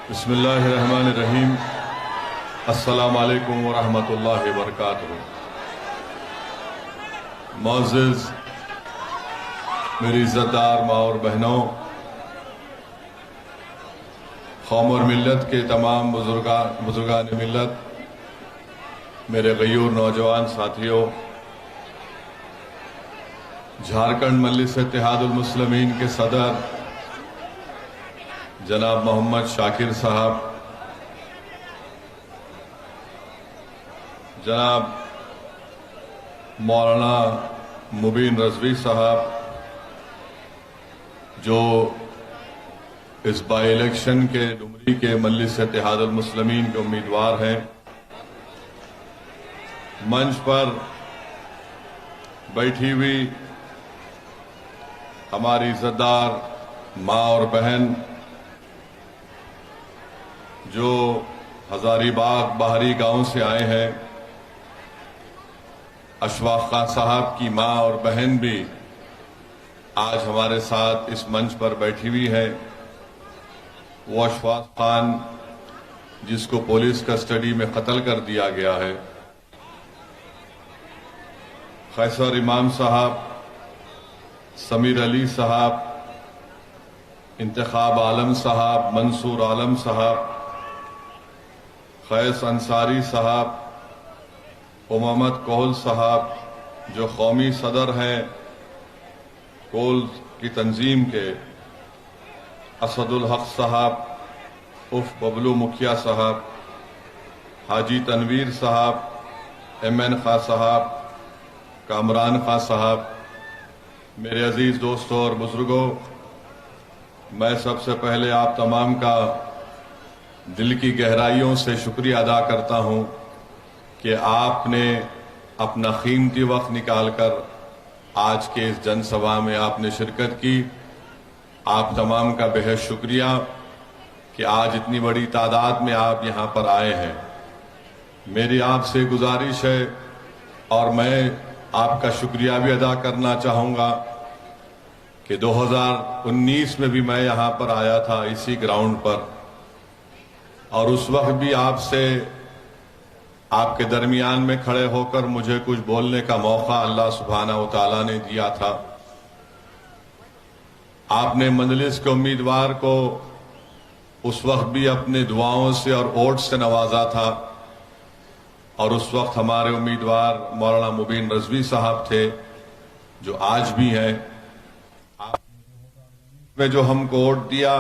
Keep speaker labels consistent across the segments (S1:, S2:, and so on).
S1: बिस्मिल्लाहिर्रहमानिर्रहीम। अस्सलामुअलैकुम वरहमतुल्लाहि वबरकातुहू। मोअज़्ज़िज़ मेरी इज़्ज़तदार माँ और बहनों, कौम और मिल्लत के तमाम बुजुर्गान मिल्लत, मेरे गयूर नौजवान साथियों, झारखंड मजलिस इत्तेहादुल मुस्लिमीन के सदर जनाब मोहम्मद शाकिर साहब, जनाब मौलाना मुबीन रज़वी साहब, जो इस बाई इलेक्शन के डुमरी के मजलिस इत्तेहादुल मुस्लिमीन के उम्मीदवार हैं, मंच पर बैठी हुई हमारी इज़्ज़तदार माँ और बहन, जो हजारीबाग बाहरी गांव से आए हैं, अशफाक खान साहब की माँ और बहन भी आज हमारे साथ इस मंच पर बैठी हुई है। वो अशफाक खान जिसको पुलिस कस्टडी में कत्ल कर दिया गया है, खैसर इमाम साहब, समीर अली साहब, इंतखाब आलम साहब, मंसूर आलम साहब, खैस अंसारी साहब, मोहम्मद कोहल साहब, जो कौमी सदर हैं कोल की तंजीम के, असदुल हक साहब उफ बबलू मुखिया साहब, हाजी तनवीर साहब, MN खां साहब, कामरान खां साहब, मेरे अजीज दोस्तों और बुजुर्गों, मैं सबसे पहले आप तमाम का दिल की गहराइयों से शुक्रिया अदा करता हूं कि आपने अपना कीमती वक्त निकालकर आज के इस जनसभा में आपने शिरकत की। आप तमाम का बेहद शुक्रिया कि आज इतनी बड़ी तादाद में आप यहां पर आए हैं। मेरी आपसे गुजारिश है और मैं आपका शुक्रिया भी अदा करना चाहूंगा कि 2019 में भी मैं यहां पर आया था इसी ग्राउंड पर, और उस वक्त भी आपसे आपके दरमियान में खड़े होकर मुझे कुछ बोलने का मौका अल्लाह सुब्हानहू व तआला ने दिया था। आपने मजलिस के उम्मीदवार को उस वक्त भी अपने दुआओं से और वोट से नवाजा था, और उस वक्त हमारे उम्मीदवार मौलाना मुबीन रज़वी साहब थे, जो आज भी हैं। आपने जो हमको वोट दिया,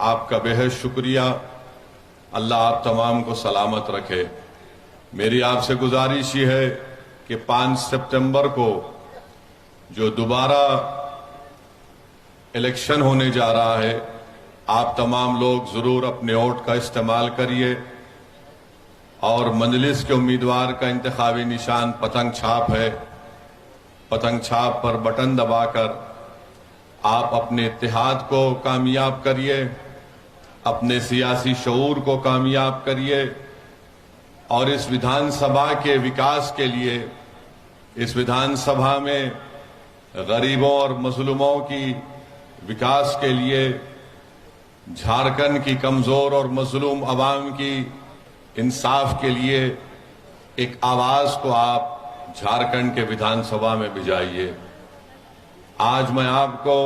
S1: आपका बेहद शुक्रिया। अल्लाह आप तमाम को सलामत रखे। मेरी आपसे गुजारिश ही है कि 5 सितंबर को जो दोबारा इलेक्शन होने जा रहा है, आप तमाम लोग जरूर अपने वोट का इस्तेमाल करिए, और मजलिस के उम्मीदवार का इंतखाबी निशान पतंग छाप है। पतंग छाप पर बटन दबाकर आप अपने इत्तेहाद को कामयाब करिए, अपने सियासी शऊर को कामयाब करिए, और इस विधानसभा के विकास के लिए, इस विधानसभा में गरीबों और मजलूमों की विकास के लिए, झारखंड की कमजोर और मजलूम अवाम की इंसाफ के लिए एक आवाज को आप झारखंड के विधानसभा में भिजाइए। आज मैं आपको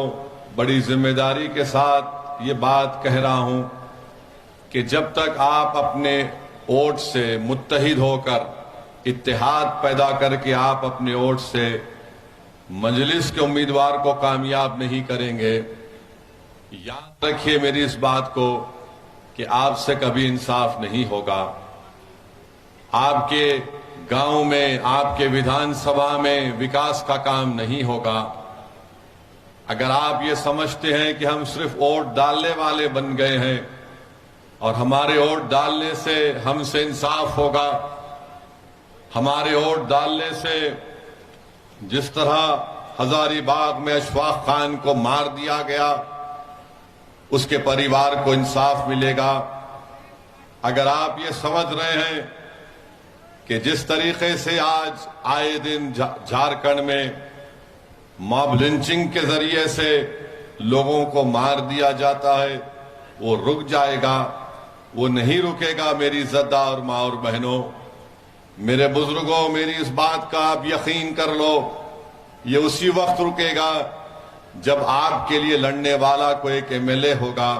S1: बड़ी जिम्मेदारी के साथ ये बात कह रहा हूं कि जब तक आप अपने वोट से मुत्तहिद होकर, इत्तेहाद पैदा करके आप अपने वोट से मजलिस के उम्मीदवार को कामयाब नहीं करेंगे, याद रखिए मेरी इस बात को कि आपसे कभी इंसाफ नहीं होगा। आपके गांव में, आपके विधानसभा में विकास का काम नहीं होगा। अगर आप ये समझते हैं कि हम सिर्फ वोट डालने वाले बन गए हैं और हमारे वोट डालने से हमसे इंसाफ होगा, हमारे वोट डालने से जिस तरह हजारीबाग में अशफाक खान को मार दिया गया, उसके परिवार को इंसाफ मिलेगा, अगर आप ये समझ रहे हैं कि जिस तरीके से आज आए दिन झारखंड में मॉब लिंचिंग के जरिए से लोगों को मार दिया जाता है, वो रुक जाएगा, वो नहीं रुकेगा। मेरी इज्जतदार माँ और बहनों, मेरे बुजुर्गों, मेरी इस बात का आप यकीन कर लो, ये उसी वक्त रुकेगा जब आपके लिए लड़ने वाला कोई एक एमएलए होगा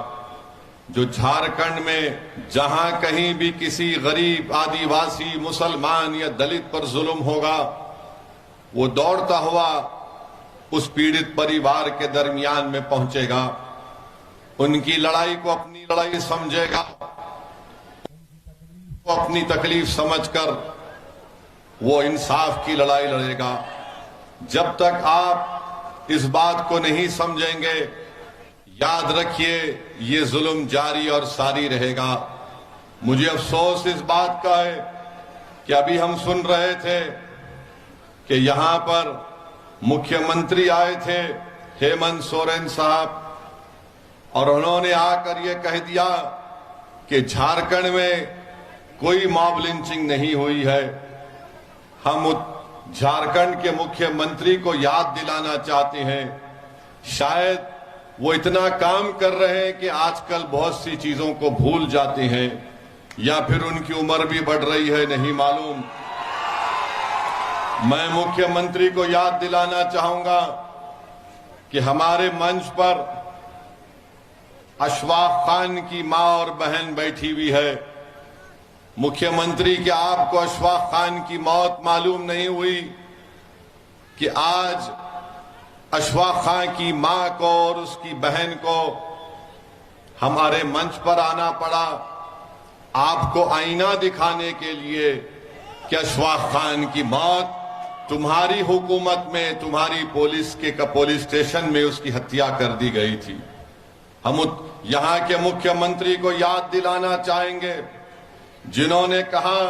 S1: जो झारखंड में जहां कहीं भी किसी गरीब, आदिवासी, मुसलमान या दलित पर जुल्म होगा, वो दौड़ता हुआ उस पीड़ित परिवार के दरमियान में पहुंचेगा, उनकी लड़ाई को अपनी लड़ाई समझेगा, वो अपनी तकलीफ समझकर वो इंसाफ की लड़ाई लड़ेगा। जब तक आप इस बात को नहीं समझेंगे, याद रखिए ये जुल्म जारी और सारी रहेगा। मुझे अफसोस इस बात का है कि अभी हम सुन रहे थे कि यहां पर मुख्यमंत्री आए थे हेमंत सोरेन साहब, और उन्होंने आकर ये कह दिया कि झारखंड में कोई मॉब लिंचिंग नहीं हुई है। हम झारखंड के मुख्यमंत्री को याद दिलाना चाहते हैं, शायद वो इतना काम कर रहे हैं कि आजकल बहुत सी चीजों को भूल जाते हैं, या फिर उनकी उम्र भी बढ़ रही है, नहीं मालूम। मैं मुख्यमंत्री को याद दिलाना चाहूंगा कि हमारे मंच पर अशफाक खान की मां और बहन बैठी हुई है। मुख्यमंत्री, क्या आपको अशफाक खान की मौत मालूम नहीं हुई कि आज अशफाक खान की मां को और उसकी बहन को हमारे मंच पर आना पड़ा आपको आईना दिखाने के लिए कि अशफाक खान की मौत तुम्हारी हुकूमत में, तुम्हारी पुलिस स्टेशन में उसकी हत्या कर दी गई थी। हम यहां के मुख्यमंत्री को याद दिलाना चाहेंगे जिन्होंने कहा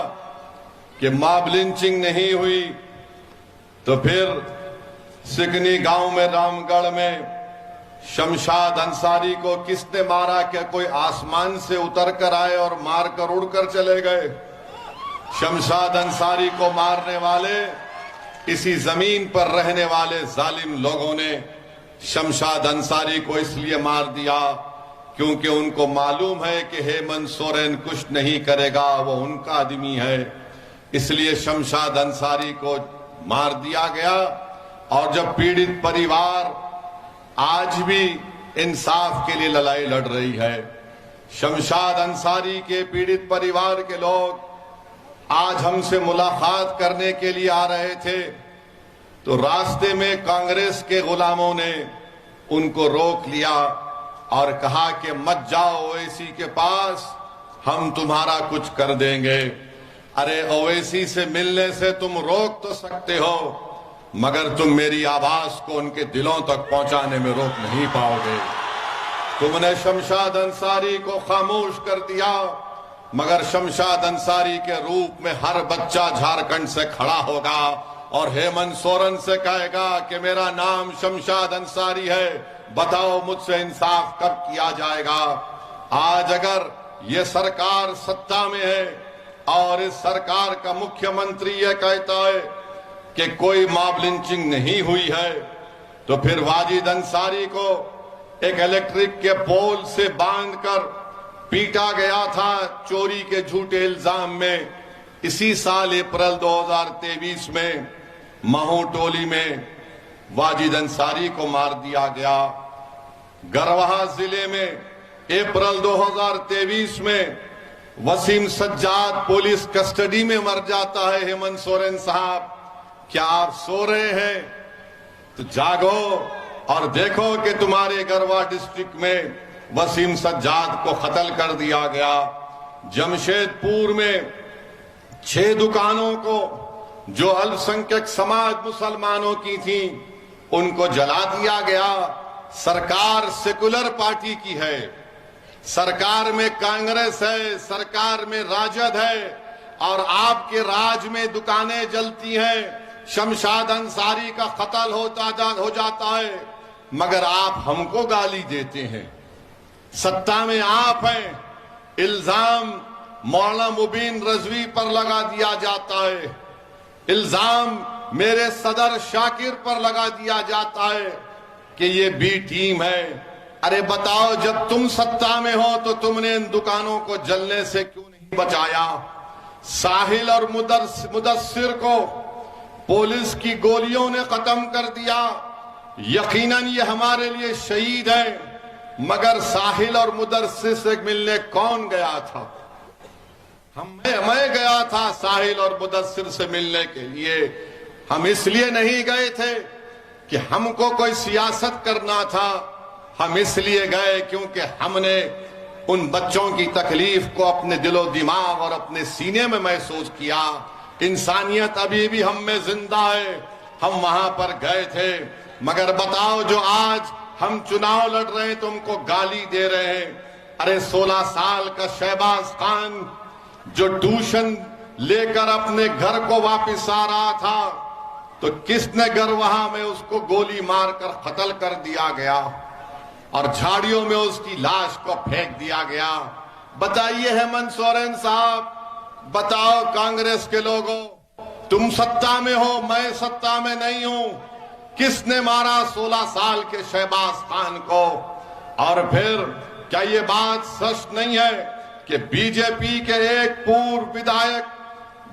S1: कि मॉब लिंचिंग नहीं हुई, तो फिर सिकनी गांव में, रामगढ़ में शमशाद अंसारी को किसने मारा? क्या कोई आसमान से उतर कर आए और मारकर उड़कर चले गए? शमशाद अंसारी को मारने वाले इसी जमीन पर रहने वाले जालिम लोगों ने शमशाद अंसारी को इसलिए मार दिया क्योंकि उनको मालूम है कि हेमंत सोरेन कुछ नहीं करेगा, वो उनका आदमी है, इसलिए शमशाद अंसारी को मार दिया गया। और जब पीड़ित परिवार आज भी इंसाफ के लिए लड़ाई लड़ रही है, शमशाद अंसारी के पीड़ित परिवार के लोग आज हमसे मुलाकात करने के लिए आ रहे थे, तो रास्ते में कांग्रेस के गुलामों ने उनको रोक लिया और कहा कि मत जाओ ओवैसी के पास, हम तुम्हारा कुछ कर देंगे। अरे ओवैसी से मिलने से तुम रोक तो सकते हो, मगर तुम मेरी आवाज को उनके दिलों तक पहुंचाने में रोक नहीं पाओगे। तुमने शमशाद अंसारी को खामोश कर दिया, मगर शमशाद अंसारी के रूप में हर बच्चा झारखंड से खड़ा होगा और हेमंत सोरेन से कहेगा कि मेरा नाम शमशाद अंसारी है, बताओ मुझसे इंसाफ कब किया जाएगा। आज अगर ये सरकार सत्ता में है और इस सरकार का मुख्यमंत्री ये कहता है कि कोई मॉब लिंचिंग नहीं हुई है, तो फिर वाजिद अंसारी को एक इलेक्ट्रिक के पोल से बांधकर पीटा गया था चोरी के झूठे इल्जाम में। इसी साल अप्रैल 2023 में महू टोली में वाजिद अंसारी को मार दिया गया। गरवाहा जिले में अप्रैल 2023 में वसीम सज्जाद पुलिस कस्टडी में मर जाता है। हेमंत सोरेन साहब, क्या आप सो रहे हैं? तो जागो और देखो कि तुम्हारे गरवा डिस्ट्रिक्ट में वसीम सज्जाद को कत्ल कर दिया गया। जमशेदपुर में 6 दुकानों को जो अल्पसंख्यक समाज मुसलमानों की थी उनको जला दिया गया। सरकार सेकुलर पार्टी की है, सरकार में कांग्रेस है, सरकार में राजद है, और आपके राज में दुकानें जलती हैं। शमशाद अंसारी का कत्ल हो जाता है, मगर आप हमको गाली देते हैं। सत्ता में आप हैं, इल्जाम मौलाना मुबीन रजवी पर लगा दिया जाता है, इल्जाम मेरे सदर शाकिर पर लगा दिया जाता है कि ये बी टीम है। अरे बताओ, जब तुम सत्ता में हो तो तुमने इन दुकानों को जलने से क्यों नहीं बचाया? साहिल और मुदस्सिर को पुलिस की गोलियों ने खत्म कर दिया। यकीनन ये हमारे लिए शहीद है, मगर साहिल और मुदस्सिर से मिलने कौन गया था? मैं गया था साहिल और मुदस्सिर से मिलने के लिए। हम इसलिए नहीं गए थे कि हमको कोई सियासत करना था, हम इसलिए गए क्योंकि हमने उन बच्चों की तकलीफ को अपने दिलो दिमाग और अपने सीने में महसूस किया। इंसानियत अभी भी हम में जिंदा है, हम वहां पर गए थे। मगर बताओ, जो आज हम चुनाव लड़ रहे हैं तुमको गाली दे रहे हैं। अरे 16 साल का शहबाज खान जो ट्यूशन लेकर अपने घर को वापस आ रहा था, तो किसने घर वहां में उसको गोली मारकर कत्ल कर दिया गया और झाड़ियों में उसकी लाश को फेंक दिया गया। बताइए हेमंत सोरेन साहब, बताओ कांग्रेस के लोगों, तुम सत्ता में हो, मैं सत्ता में नहीं हूं, किसने मारा 16 साल के शहबाज खान को? और फिर क्या ये बात सच नहीं है कि बीजेपी के एक पूर्व विधायक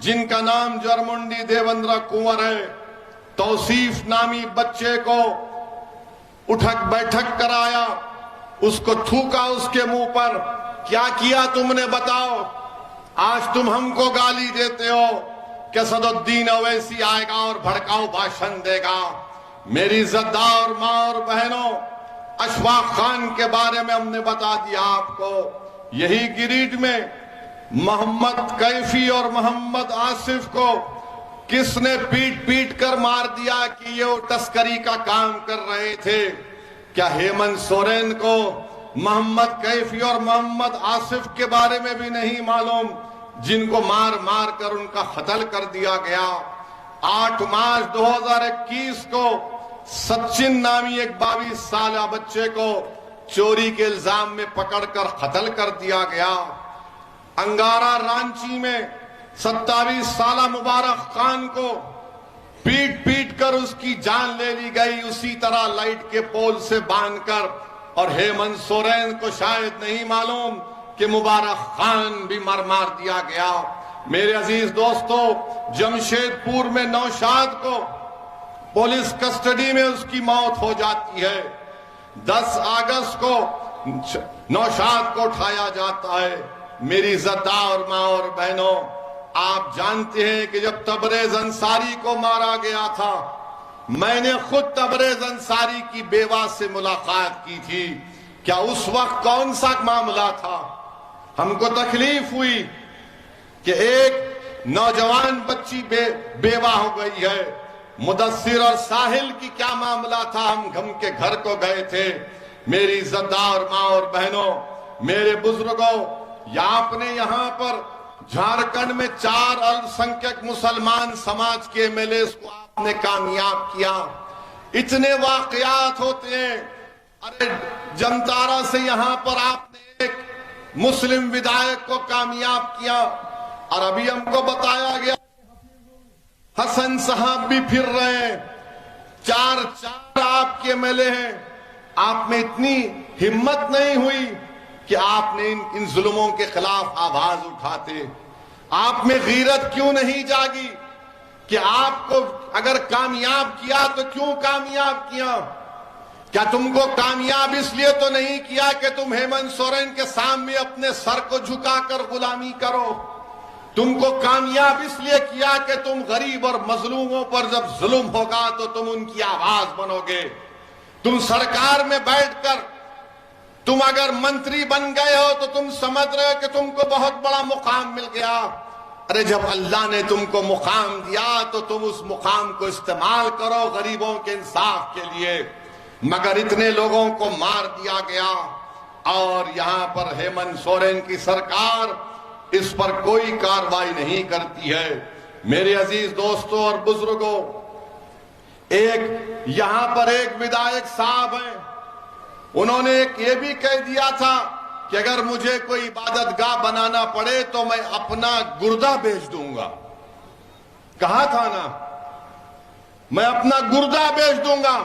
S1: जिनका नाम जरमुंडी देवेंद्र कुंवर है, तौसीफ नामी बच्चे को उठक बैठक कराया, उसको थूका उसके मुंह पर? क्या किया तुमने बताओ? आज तुम हमको गाली देते हो कि असदुद्दीन ओवैसी आएगा और भड़काऊ भाषण देगा। मेरी इज्जतदार मां और बहनों, अशफाक खान के बारे में हमने बता दिया आपको। यही गिरिडीह में मोहम्मद कैफी और मोहम्मद आसिफ को किसने पीट पीट कर मार दिया कि ये तस्करी का काम कर रहे थे? क्या हेमंत सोरेन को मोहम्मद कैफी और मोहम्मद आसिफ के बारे में भी नहीं मालूम, जिनको मार मार कर उनका कत्ल कर दिया गया? 8 मार्च 2021 को सचिन नामी एक 22 साल बच्चे को चोरी के इल्जाम में पकड़कर कत्ल कर दिया गया। अंगारा रांची में 27 साल मुबारक खान को पीट पीट कर उसकी जान ले ली गई, उसी तरह लाइट के पोल से बांधकर। और हेमंत सोरेन को शायद नहीं मालूम कि मुबारक खान भी मार दिया गया। मेरे अजीज दोस्तों, जमशेदपुर में नौशाद को पुलिस कस्टडी में उसकी मौत हो जाती है। 10 अगस्त को नौशाद को उठाया जाता है। मेरी इज्जतदार मां और बहनों, आप जानते हैं कि जब तबरेज अंसारी को मारा गया था, मैंने खुद तबरेज अंसारी की बेवा से मुलाकात की थी। क्या उस वक्त कौन सा मामला था? हमको तकलीफ हुई कि एक नौजवान बच्ची बेवा हो गई है। मुदस्सिर और साहिल की क्या मामला था? हम गम के घर को गए थे। मेरी इज्जतदार मां और बहनों, मेरे बुजुर्गों, आपने यहां पर झारखंड में 4 अल्पसंख्यक मुसलमान समाज के एमएलए को आपने कामयाब किया। इतने वाकयात होते हैं। अरे जमतारा से यहां पर आपने एक मुस्लिम विधायक को कामयाब किया, और अभी हमको बताया गया हसन साहब भी फिर रहे हैं। 4 आपके एमएलए हैं। आप में इतनी हिम्मत नहीं हुई कि आपने इन जुल्मों के खिलाफ आवाज उठाते? आप में गीरत क्यों नहीं जागी कि आपको अगर कामयाब किया तो क्यों कामयाब किया? क्या तुमको कामयाब इसलिए तो नहीं किया कि तुम हेमंत सोरेन के सामने अपने सर को झुकाकर गुलामी करो? तुमको कामयाब इसलिए किया कि तुम गरीब और मजलूमों पर जब जुल्म होगा तो तुम उनकी आवाज बनोगे। तुम सरकार में बैठकर तुम अगर मंत्री बन गए हो तो तुम समझ रहे हो कि तुमको बहुत बड़ा मुकाम मिल गया। अरे जब अल्लाह ने तुमको मुकाम दिया तो तुम उस मुकाम को इस्तेमाल करो गरीबों के इंसाफ के लिए। मगर इतने लोगों को मार दिया गया और यहां पर हेमंत सोरेन की सरकार इस पर कोई कार्रवाई नहीं करती है। मेरे अजीज दोस्तों और बुजुर्गों, एक यहां पर एक विधायक साहब हैं, उन्होंने एक ये भी कह दिया था कि अगर मुझे कोई इबादतगाह बनाना पड़े तो मैं अपना गुर्दा बेच दूंगा। कहा था ना, मैं अपना गुर्दा बेच दूंगा।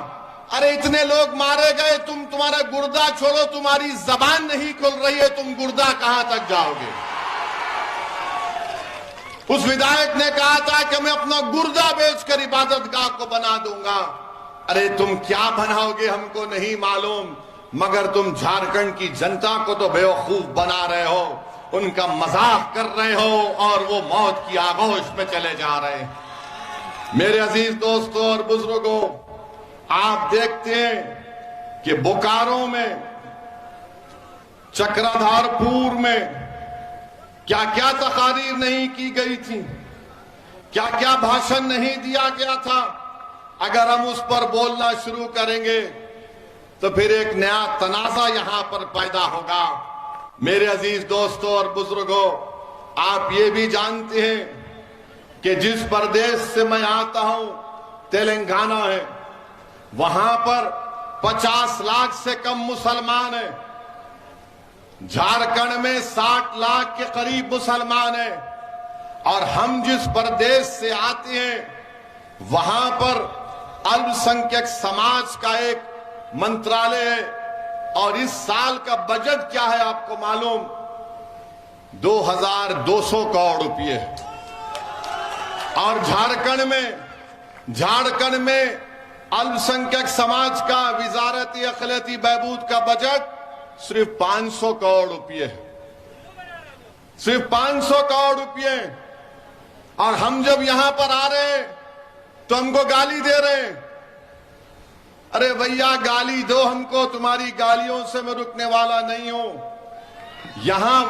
S2: अरे इतने लोग मारे गए, तुम्हारा गुर्दा छोड़ो, तुम्हारी जबान नहीं खुल रही है, तुम गुर्दा कहां तक जाओगे। उस विधायक ने कहा था कि मैं अपना गुर्दा बेचकर इबादतगाह को बना दूंगा। अरे तुम क्या बनाओगे हमको नहीं मालूम, मगर तुम झारखंड की जनता को तो बेवकूफ बना रहे हो, उनका मजाक कर रहे हो और वो मौत की आगोश में चले जा रहे हैं। मेरे अजीज दोस्तों और बुजुर्गों, आप देखते हैं कि बोकारो में, चक्रधरपुर में क्या क्या तकारीर नहीं की गई थी, क्या क्या भाषण नहीं दिया गया था। अगर हम उस पर बोलना शुरू करेंगे तो फिर एक नया तनाजा यहां पर पैदा होगा। मेरे अजीज दोस्तों और बुजुर्गों, आप ये भी जानते हैं कि जिस प्रदेश से मैं आता हूं, तेलंगाना है, वहां पर 50 लाख से कम मुसलमान हैं। झारखंड में 60 लाख के करीब मुसलमान हैं। और हम जिस प्रदेश से आते हैं वहां पर अल्पसंख्यक समाज का एक मंत्रालय है, और इस साल का बजट क्या है आपको मालूम? 2200 करोड़ रुपए है। और झारखंड में अल्पसंख्यक समाज का विजारती अखिलती बहबूद का बजट सिर्फ 500 करोड़ रुपए है, सिर्फ 500 करोड़ रुपए। और हम जब यहां पर आ रहे हैं तो हमको गाली दे रहे हैं। अरे भैया गाली दो हमको, तुम्हारी गालियों से मैं रुकने वाला नहीं हूं। यहां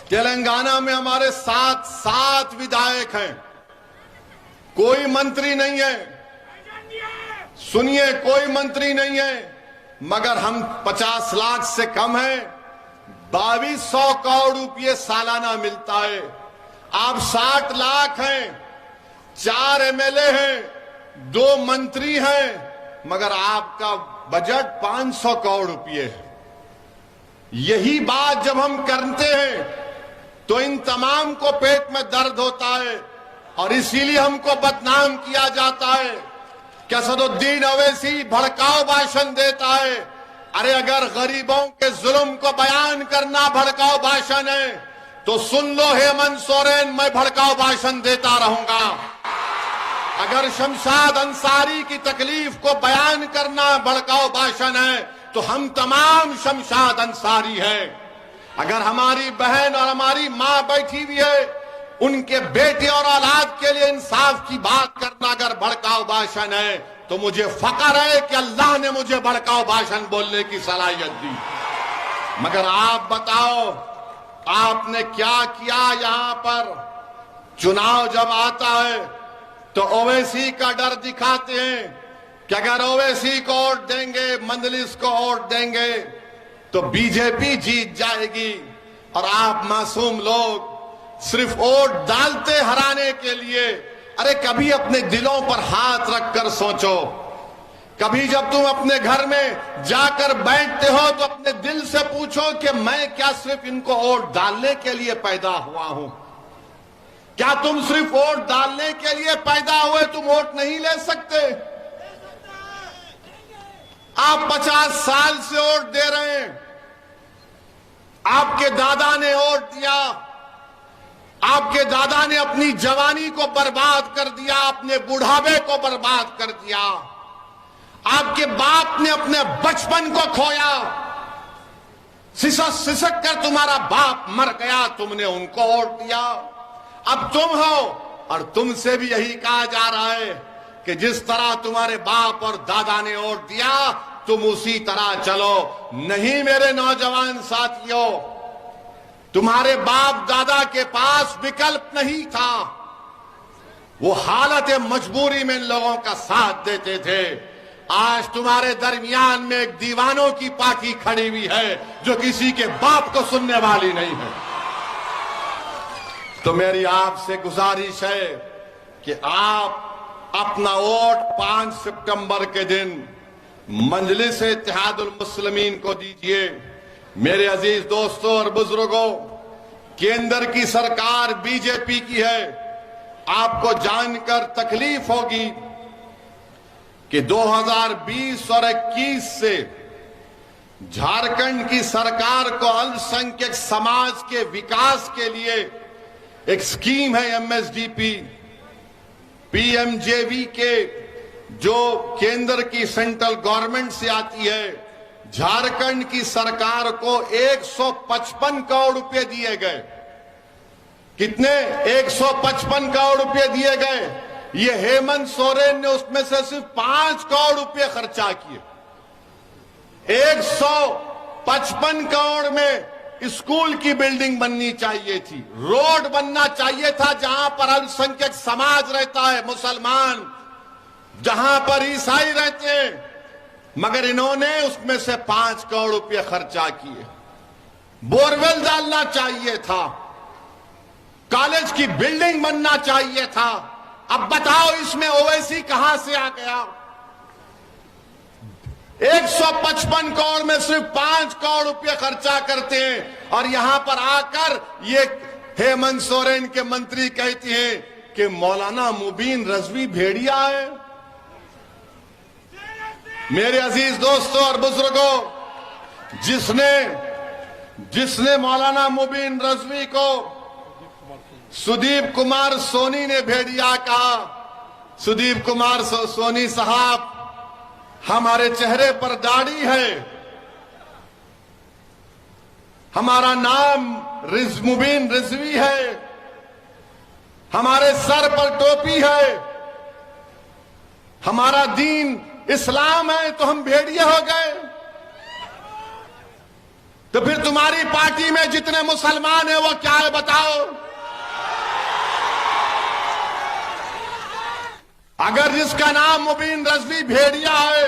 S2: तेलंगाना में हमारे सात विधायक हैं, कोई मंत्री नहीं है। सुनिए, कोई मंत्री नहीं है, मगर हम 50 लाख से कम हैं। 2200 करोड़ रुपये सालाना मिलता है। आप 60 लाख हैं, 4 एमएलए हैं, 2 मंत्री हैं, मगर आपका बजट 500 करोड़ रुपये है। यही बात जब हम करते हैं तो इन तमाम को पेट में दर्द होता है, और इसीलिए हमको बदनाम किया जाता है कि असदुद्दीन ओवैसी भड़काऊ भाषण देता है। अरे अगर गरीबों के जुल्म को बयान करना भड़काऊ भाषण है तो सुन लो हेमंत सोरेन, मैं भड़काऊ भाषण देता रहूंगा। अगर शमशाद अंसारी की तकलीफ को बयान करना भड़काऊ भाषण है तो हम तमाम शमशाद अंसारी हैं। अगर हमारी बहन और हमारी मां बैठी हुई है, उनके बेटे और औलाद के लिए इंसाफ की बात करना अगर भड़काऊ भाषण है तो मुझे फख्र है कि अल्लाह ने मुझे भड़काऊ भाषण बोलने की सलाहियत दी। मगर आप बताओ, आपने क्या किया? यहां पर चुनाव जब आता है तो ओवैसी का डर दिखाते हैं कि अगर ओवैसी को वोट देंगे, मंजलिस को वोट देंगे तो बीजेपी जीत जाएगी। और आप मासूम लोग सिर्फ वोट डालते हराने के लिए। अरे कभी अपने दिलों पर हाथ रखकर सोचो। कभी जब तुम अपने घर में जाकर बैठते हो तो अपने दिल से पूछो कि मैं क्या सिर्फ इनको वोट डालने के लिए पैदा हुआ हूं? क्या तुम सिर्फ वोट डालने के लिए पैदा हुए? तुम वोट नहीं ले सकते। आप 50 साल से वोट दे रहे हैं। आपके दादा ने वोट दिया, आपके दादा ने अपनी जवानी को बर्बाद कर दिया, अपने बुढ़ापे को बर्बाद कर दिया। आपके बाप ने अपने बचपन को खोया, सिसक सिसक कर तुम्हारा बाप मर गया, तुमने उनको वोट दिया। अब तुम हो, और तुमसे भी यही कहा जा रहा है कि जिस तरह तुम्हारे बाप और दादा ने वोट दिया तुम उसी तरह चलो। नहीं मेरे नौजवान साथियों, तुम्हारे बाप दादा के पास विकल्प नहीं था। वो हालत मजबूरी में इन लोगों का साथ देते थे। आज तुम्हारे दरमियान में एक दीवानों की पार्टी खड़ी हुई है जो किसी के बाप को सुनने वाली नहीं है। तो मेरी आपसे गुजारिश है कि आप अपना वोट 5 सितंबर के दिन मजलिस इत्तेहादुल मुस्लिमीन को दीजिए। मेरे अजीज दोस्तों और बुजुर्गों, केंद्र की सरकार बीजेपी की है। आपको जानकर तकलीफ होगी कि 2020 और 21 से झारखंड की सरकार को अल्पसंख्यक समाज के विकास के लिए एक स्कीम है एमएसडीपी, पीएमजेवी के जो केंद्र की सेंट्रल गवर्नमेंट से आती है। झारखंड की सरकार को 155 करोड़ रुपए दिए गए। कितने? 155 करोड़ रुपए दिए गए। ये हेमंत सोरेन ने उसमें से सिर्फ 5 करोड़ रुपए खर्चा किए। 155 करोड़ में स्कूल की बिल्डिंग बननी चाहिए थी, रोड बनना चाहिए था जहां पर अल्पसंख्यक समाज रहता है, मुसलमान, जहां पर ईसाई रहते हैं, मगर इन्होंने उसमें से 5 करोड़ रुपए खर्चा किए। बोरवेल डालना चाहिए था, कॉलेज की बिल्डिंग बनना चाहिए था। अब बताओ इसमें ओवैसी कहां से आ गया? 155 करोड़ में सिर्फ 5 करोड़ रुपए खर्चा करते हैं और यहां पर आकर ये हेमंत सोरेन के मंत्री कहते हैं कि मौलाना मुबीन रजवी भेड़िया है। मेरे अजीज दोस्तों और बुजुर्गों, जिसने मौलाना मुबीन रजवी को सुदीप कुमार सोनी ने भेड़िया कहा, सुदीप कुमार सोनी साहब, हमारे चेहरे पर दाढ़ी है, हमारा नाम मुबीन रिजवी है, हमारे सर पर टोपी है, हमारा दीन इस्लाम है, तो हम भेड़िए हो गए। तो फिर तुम्हारी पार्टी में जितने मुसलमान हैं वो क्या है बताओ? अगर जिसका नाम मुबीन रजवी भेड़िया है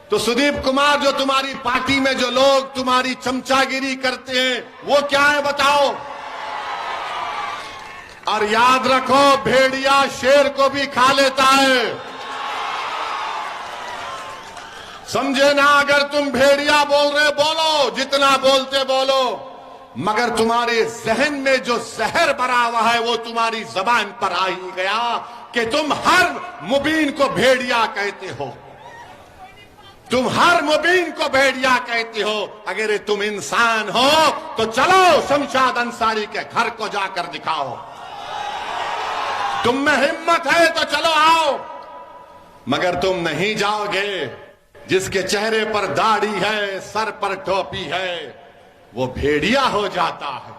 S2: तो सुदीप कुमार, जो तुम्हारी पार्टी में जो लोग तुम्हारी चमचागिरी करते हैं वो क्या है बताओ? और याद रखो, भेड़िया शेर को भी खा लेता है, समझे ना? अगर तुम भेड़िया बोल रहे बोलो, जितना बोलते बोलो, मगर तुम्हारे जहन में जो जहर भरा हुआ है वो तुम्हारी जबान पर आ ही गया कि तुम हर मुबीन को भेड़िया कहते हो, तुम हर मुबीन को भेड़िया कहते हो। अगर तुम इंसान हो तो चलो शमशाद अंसारी के घर को जाकर दिखाओ, तुम में हिम्मत है तो चलो आओ, मगर तुम नहीं जाओगे। जिसके चेहरे पर दाढ़ी है, सर पर टोपी है, वो भेड़िया हो जाता है।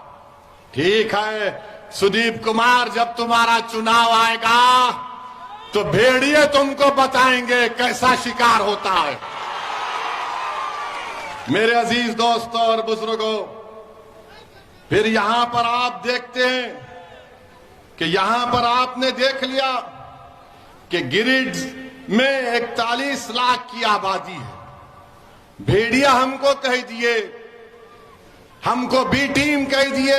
S2: ठीक है सुदीप कुमार, जब तुम्हारा चुनाव आएगा तो भेड़िए तुमको बताएंगे कैसा शिकार होता है। मेरे अजीज दोस्तों और बुजुर्गों, फिर यहां पर आप देखते हैं कि यहां पर आपने देख लिया कि गिरिडीह में 41 लाख की आबादी है। भेड़िया हमको कह दिए, हमको बी टीम कह दिए।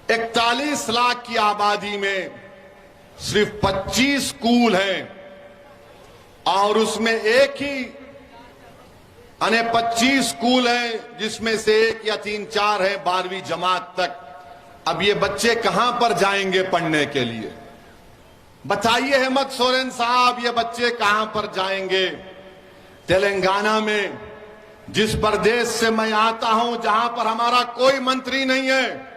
S2: 41 लाख की आबादी में सिर्फ 25 स्कूल हैं और उसमें एक ही 25 स्कूल हैं जिसमें से 1 या 3-4 है 12वीं जमात तक। अब ये बच्चे कहां पर जाएंगे पढ़ने के लिए? बताइए हेमंत सोरेन साहब, ये बच्चे कहां पर जाएंगे? तेलंगाना में, जिस प्रदेश से मैं आता हूं, जहां पर हमारा कोई मंत्री नहीं है,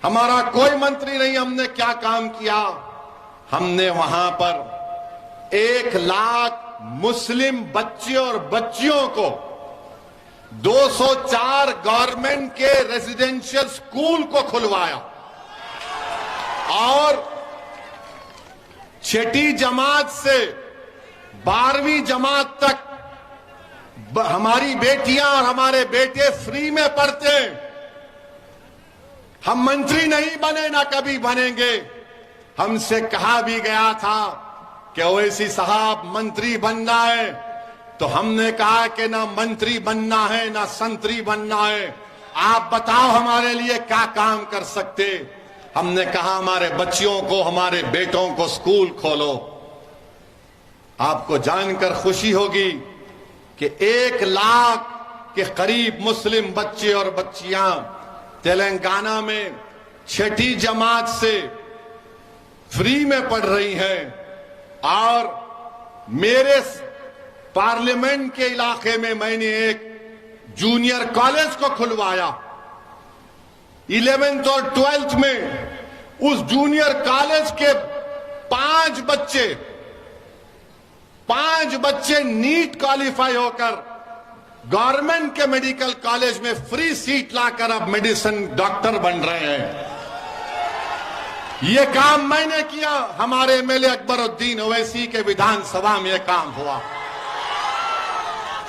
S2: हमारा कोई मंत्री नहीं, हमने क्या काम किया? हमने वहां पर 1 लाख मुस्लिम बच्चे और बच्चियों को 204 गवर्नमेंट के रेजिडेंशियल स्कूल को खुलवाया और 6ठी जमात से 12वीं जमात तक हमारी बेटियां और हमारे बेटे फ्री में पढ़ते हैं। हम मंत्री नहीं बने, ना कभी बनेंगे। हमसे कहा भी गया था कि ओवैसी साहब मंत्री बनना है, तो हमने कहा कि ना मंत्री बनना है ना संतरी बनना है, आप बताओ हमारे लिए क्या काम कर सकते। हमने कहा हमारे बच्चियों को, हमारे बेटों को स्कूल खोलो। आपको जानकर खुशी होगी कि 1 लाख के करीब मुस्लिम बच्चे और बच्चियां तेलंगाना में 6ठी जमात से फ्री में पढ़ रही हैं और मेरे पार्लियामेंट के इलाके में मैंने एक जूनियर कॉलेज को खुलवाया। 11th और 12th में उस जूनियर कॉलेज के 5 बच्चे नीट क्वालिफाई होकर गवर्नमेंट के मेडिकल कॉलेज में फ्री सीट लाकर अब मेडिसिन डॉक्टर बन रहे हैं। ये काम मैंने किया, हमारे एमएलए अकबरुद्दीन ओवैसी के विधानसभा में यह काम हुआ।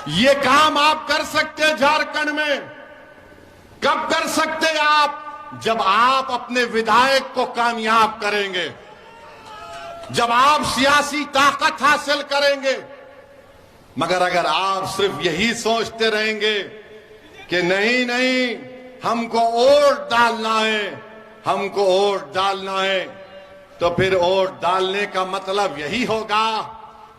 S2: ये काम आप कर सकते हैं झारखंड में। कब कर सकते हैं आप? जब आप अपने विधायक को कामयाब करेंगे, जब आप सियासी ताकत हासिल करेंगे। मगर अगर आप सिर्फ यही सोचते रहेंगे कि नहीं नहीं हमको वोट डालना है, हमको वोट डालना है, तो फिर वोट डालने का मतलब यही होगा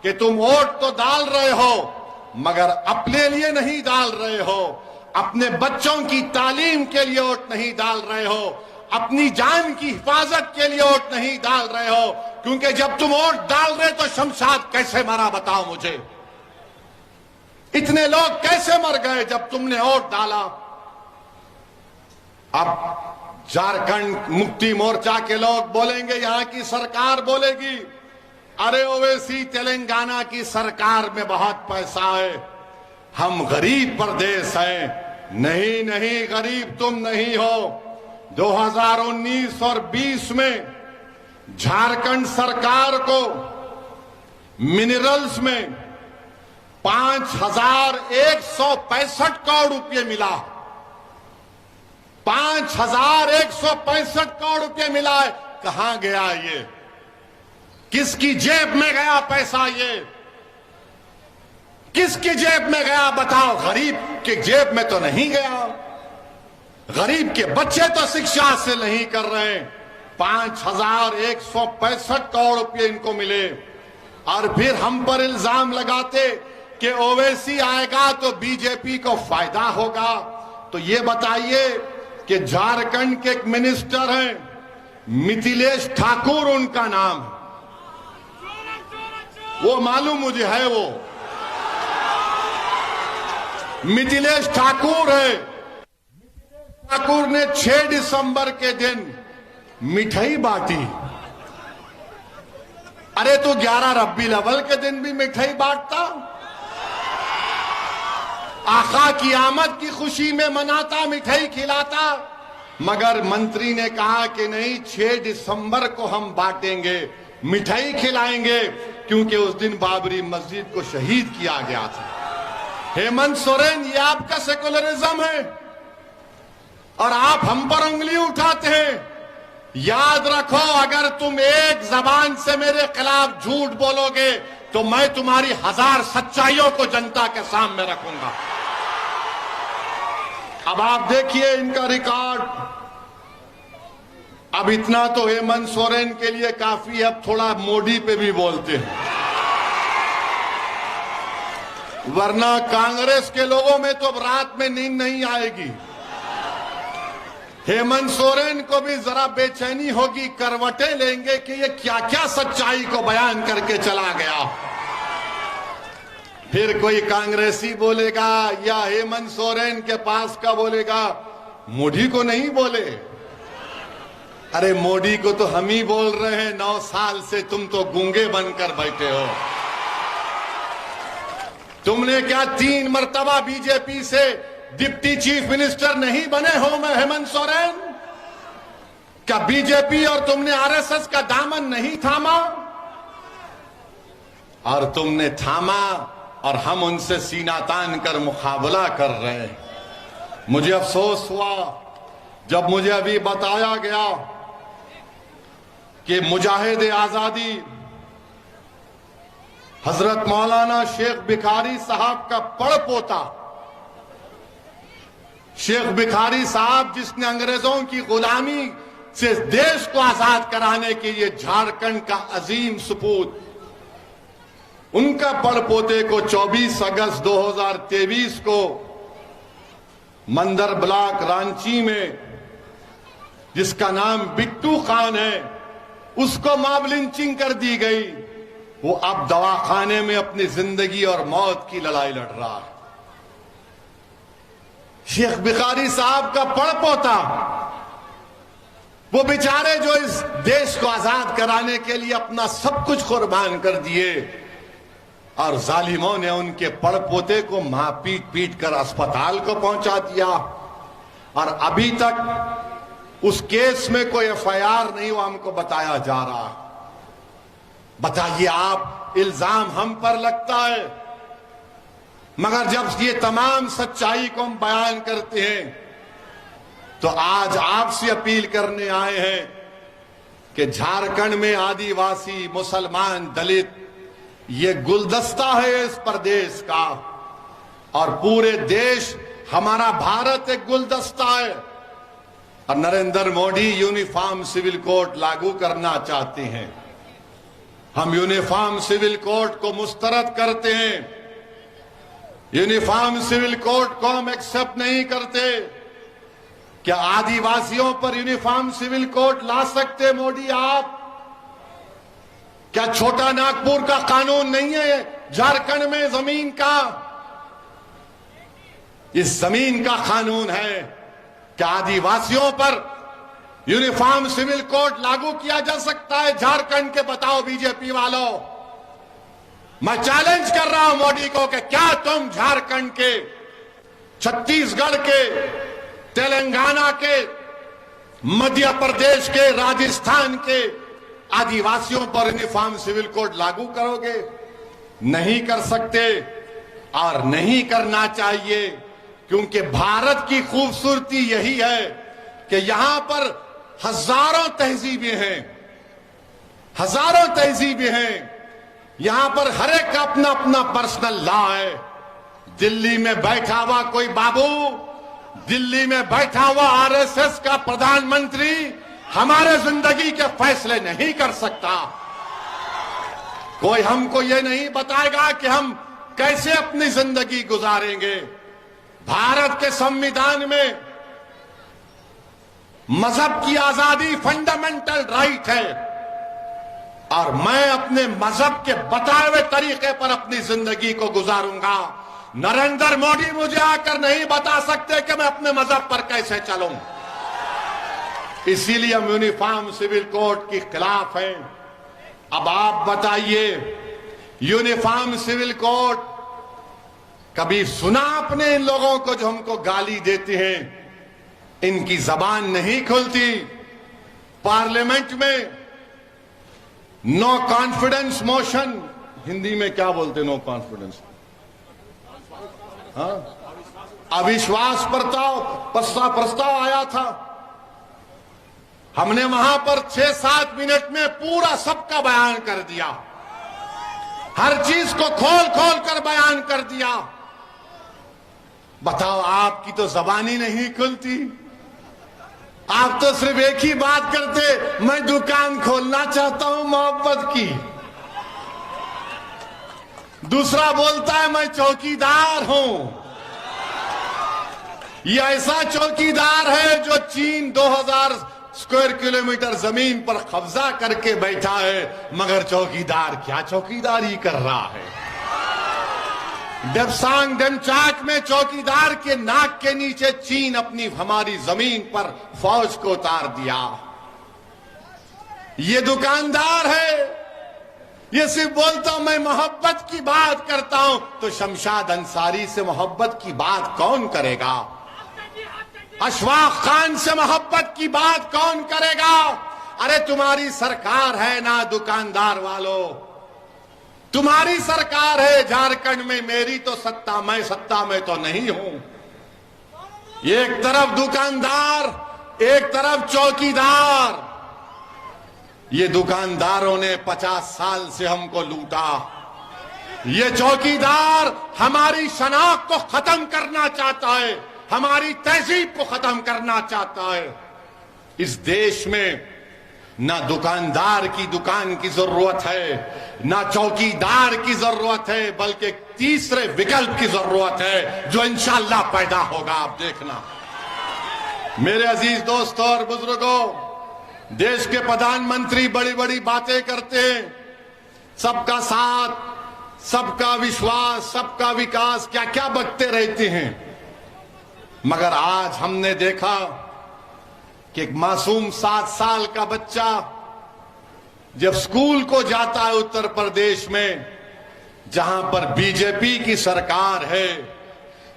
S2: कि तुम वोट तो डाल रहे हो मगर अपने लिए नहीं डाल रहे हो, अपने बच्चों की तालीम के लिए वोट नहीं डाल रहे हो, अपनी जान की हिफाजत के लिए वोट नहीं डाल रहे हो। क्योंकि जब तुम वोट डाल रहे तो शमशाद कैसे मरा बताओ मुझे? इतने लोग कैसे मर गए जब तुमने वोट डाला? अब झारखंड मुक्ति मोर्चा के लोग बोलेंगे, यहां की सरकार बोलेगी, अरे ओवैसी तेलंगाना की सरकार में बहुत पैसा है, हम गरीब प्रदेश हैं। नहीं नहीं, गरीब तुम नहीं हो। 2019 और 20 में झारखंड सरकार को मिनरल्स में 5,165 करोड़ रुपए मिला। 5,165 करोड़ रुपए मिला है। कहां गया ये? किसकी जेब में गया पैसा? ये किसकी जेब में गया बताओ? गरीब के जेब में तो नहीं गया। गरीब के बच्चे तो शिक्षा से नहीं कर रहे। 5,165 करोड़ रुपए इनको मिले। और फिर हम पर इल्जाम लगाते कि ओवैसी आएगा तो बीजेपी को फायदा होगा। तो ये बताइए कि झारखंड के एक मिनिस्टर हैं, मिथिलेश ठाकुर उनका नाम है, वो मालूम मुझे है, वो मिथिलेश ठाकुर है। ठाकुर ने 6 दिसंबर के दिन मिठाई बांटी। अरे तो 11 रब्बी अव्वल के दिन भी मिठाई बांटता, आका की आमद की खुशी में मनाता, मिठाई खिलाता। मगर मंत्री ने कहा कि नहीं, 6 दिसंबर को हम बांटेंगे, मिठाई खिलाएंगे, क्योंकि उस दिन बाबरी मस्जिद को शहीद किया गया था। हेमंत सोरेन, ये आपका सेकुलरिज्म है और आप हम पर उंगली उठाते हैं। याद रखो, अगर तुम एक जबान से मेरे खिलाफ झूठ बोलोगे तो मैं तुम्हारी 1000 सच्चाइयों को जनता के सामने रखूंगा। अब आप देखिए इनका रिकॉर्ड। अब इतना तो हेमंत सोरेन के लिए काफी, अब थोड़ा मोदी पे भी बोलते हैं, वरना कांग्रेस के लोगों में तो रात में नींद नहीं आएगी। हेमंत सोरेन को भी जरा बेचैनी होगी, करवटें लेंगे कि ये क्या क्या सच्चाई को बयान करके चला गया। फिर कोई कांग्रेसी बोलेगा या हेमंत सोरेन के पास का बोलेगा, मोदी को नहीं बोले। अरे मोदी को तो हम ही बोल रहे हैं, 9 साल से तुम तो गूंगे बनकर बैठे हो। तुमने क्या 3 मर्तबा बीजेपी से डिप्टी चीफ मिनिस्टर नहीं बने हो मैं हेमंत सोरेन? क्या बीजेपी और तुमने आरएसएस का दामन नहीं थामा? और तुमने थामा और हम उनसे सीना तान कर मुकाबला कर रहे हैं। मुझे अफसोस हुआ जब मुझे अभी बताया गया कि मुजाहिद आजादी हजरत मौलाना शेख भिखारी साहब का पड़पोता, शेख भिखारी साहब जिसने अंग्रेजों की गुलामी से देश को आजाद कराने के लिए झारखंड का अजीम सपूत, उनका पड़पोते को 24 अगस्त 2023 को मंदर ब्लॉक रांची में, जिसका नाम बिट्टू खान है, उसको मॉब लिंचिंग कर दी गई। वो अब दवाखाने में अपनी जिंदगी और मौत की लड़ाई लड़ रहा है। शेख बुखारी साहब का पड़पोता, वो बेचारे जो इस देश को आजाद कराने के लिए अपना सब कुछ कुर्बान कर दिए, और जालिमों ने उनके पड़पोते को मां पीट पीट कर अस्पताल को पहुंचा दिया, और अभी तक उस केस में कोई एफआईआर नहीं हुआ, हमको बताया जा रहा। बताइए आप, इल्जाम हम पर लगता है, मगर जब ये तमाम सच्चाई को हम बयान करते हैं तो आज आपसे अपील करने आए हैं कि झारखंड में आदिवासी, मुसलमान, दलित ये गुलदस्ता है इस प्रदेश का, और पूरे देश हमारा भारत एक गुलदस्ता है। और Narendra Modi uniform civil code लागू करना चाहते हैं। हम यूनिफॉर्म सिविल कोड को मुस्तरद करते हैं। यूनिफॉर्म सिविल कोड को हम एक्सेप्ट नहीं करते। क्या आदिवासियों पर यूनिफॉर्म सिविल कोड ला सकते मोदी आप? क्या छोटा नागपुर का कानून नहीं है झारखंड में जमीन का? इस जमीन का कानून है। क्या आदिवासियों पर यूनिफॉर्म सिविल कोड लागू किया जा सकता है झारखंड के? बताओ बीजेपी वालों, मैं चैलेंज कर रहा हूं मोदी को कि क्या तुम झारखंड के, छत्तीसगढ़ के, तेलंगाना के, मध्य प्रदेश के, राजस्थान के आदिवासियों पर यूनिफॉर्म सिविल कोड लागू करोगे? नहीं कर सकते और नहीं करना चाहिए, क्योंकि भारत की खूबसूरती यही है कि यहां पर हजारों तहजीबें हैं, हजारों तहजीबें हैं। यहां पर हर एक का अपना अपना पर्सनल लॉ है। दिल्ली में बैठा हुआ कोई बाबू, दिल्ली में बैठा हुआ आरएसएस का प्रधानमंत्री हमारे जिंदगी के फैसले नहीं कर सकता। कोई हमको ये नहीं बताएगा कि हम कैसे अपनी जिंदगी गुजारेंगे। भारत के संविधान में मजहब की आजादी फंडामेंटल राइट है, और मैं अपने मजहब के बताए हुए तरीके पर अपनी जिंदगी को गुजारूंगा। नरेंद्र मोदी मुझे आकर नहीं बता सकते कि मैं अपने मजहब पर कैसे चलूं। इसीलिए हम यूनिफॉर्म सिविल कोड के खिलाफ हैं। अब आप बताइए, यूनिफॉर्म सिविल कोड कभी सुना आपने इन लोगों को जो हमको गाली देते हैं? इनकी जबान नहीं खुलती। पार्लियामेंट में नो कॉन्फिडेंस मोशन, हिंदी में क्या बोलते नो कॉन्फिडेंस, अविश्वास प्रस्ताव आया था। हमने वहां पर 6-7 मिनट में पूरा सबका बयान कर दिया, हर चीज को खोल खोल कर बयान कर दिया। बताओ, आपकी तो जबान ही नहीं खुलती। आप तो सिर्फ एक ही बात करते, मैं दुकान खोलना चाहता हूं मोहब्बत की। दूसरा बोलता है मैं चौकीदार हूं। ये ऐसा चौकीदार है जो चीन 2000 स्क्वायर किलोमीटर जमीन पर कब्जा करके बैठा है, मगर चौकीदार क्या चौकीदारी कर रहा है। डेप्सांग डेमचाक में चौकीदार के नाक के नीचे चीन अपनी हमारी जमीन पर फौज को उतार दिया। ये दुकानदार है, ये सिर्फ बोलता हूं मैं मोहब्बत की बात करता हूं, तो शमशाद अंसारी से मोहब्बत की बात कौन करेगा? अशफाक खान से मोहब्बत की बात कौन करेगा? अरे तुम्हारी सरकार है ना दुकानदार वालों, तुम्हारी सरकार है झारखंड में। मेरी तो सत्ता, मैं सत्ता में तो नहीं हूं। एक तरफ दुकानदार, एक तरफ चौकीदार। ये दुकानदारों ने 50 साल से हमको लूटा। ये चौकीदार हमारी शनाख्त को खत्म करना चाहता है, हमारी तहजीब को खत्म करना चाहता है। इस देश में ना दुकानदार की दुकान की जरूरत है, ना चौकीदार की जरूरत है, बल्कि तीसरे विकल्प की जरूरत है जो इंशाअल्लाह पैदा होगा। आप देखना मेरे अजीज दोस्तों और बुजुर्गों, देश के प्रधानमंत्री बड़ी बड़ी बातें करते हैं, सबका साथ, सबका विश्वास, सबका विकास, क्या क्या बकते रहते हैं। मगर आज हमने देखा कि एक मासूम 7 साल का बच्चा जब स्कूल को जाता है उत्तर प्रदेश में, जहां पर बीजेपी की सरकार है,